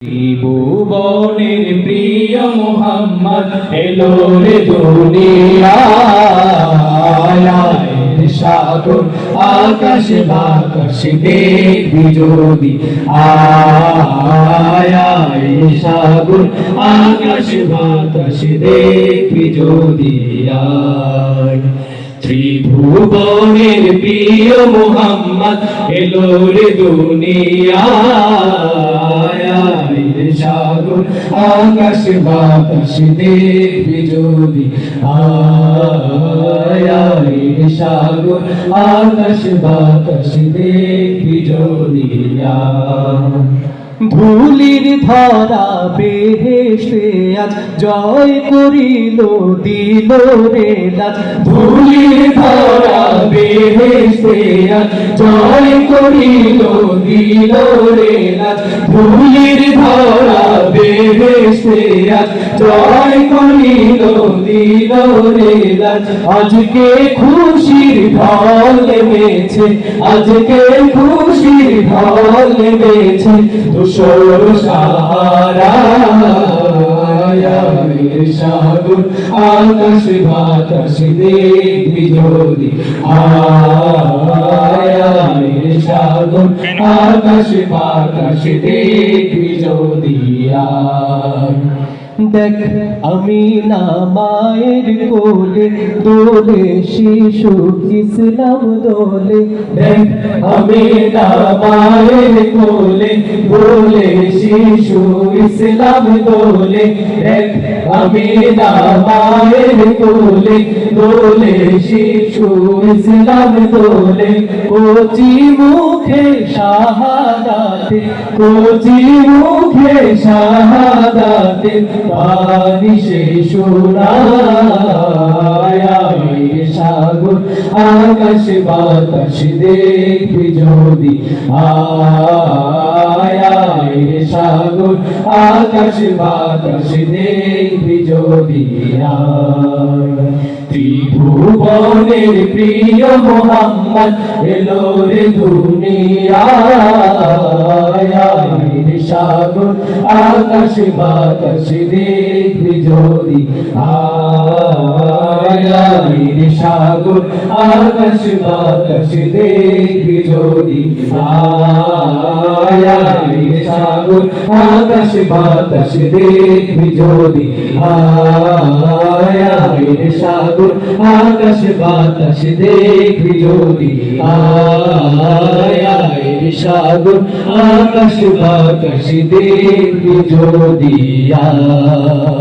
ভুবনের প্রিয় মুহাম্মদ এলো রে দুনিয়ায়, সাগর আকাশ বাতাস দেখবি যদি আয়, সাগর আকাশ বাতাস দেখবি যদি আয়। ত্রিভুবনের প্রিয় মুহাম্মদ এলো রে দুনিয়ায়, সাগর আকাশ বাতাস দেখবি যদি আয়, সাগর আকাশ বাতাস দেখবি যদি আয়। ধুলির ধরা বেহেশতে আজ জয় করিল দিল রে লাজ। ধুলির ধরা বেহেশতে আজ জয় করিল দিল রে লাজ। ধুলির ধরা বেহেশতে আজ জয় করিল দিল রে লাজ। আজকে খুশির ঢল নেমেছে, আজকে খুশির ঢল নেমেছে, ধূসর সাহারা সাগর আকাশ বাতাস দেখবি যদি আয়, সাগর আকাশ বাতাস দেখবি যদি আয়। দেখ আমি না মায়ের কোলে দোলে শিশু ইসলাম দোলে। দেখ আমি না মায়ের কোলে দোলে শিশু ইসলাম দোলে। দেখ আমি না মায়ের কোলে দোলে শিশু ইসলাম দোলে। কচি মুখে শাহাদাতে, কচি মুখে শাহাদাতে বাণী সে শোনায়, সাগর আকাশ বাতাস দেখবি যদি আয়, সাগর আকাশ বাতাস দেখবি যদি আয়। ত্রিভুবনের প্রিয় মুহাম্মদ এলো রে দুনিয়ায়, সাগর আকাশ বাতাস দেখবি যদি আয়, সাগর আকাশ বাতাস দেখবি যদি আয়, সাগর আকাশ বাতাস দেখবি যদি আয়, সাগর আকাশ বাতাস দেখবি যদি আয়, সাগর আকাশ বাতাস দেখবি যদি আয়।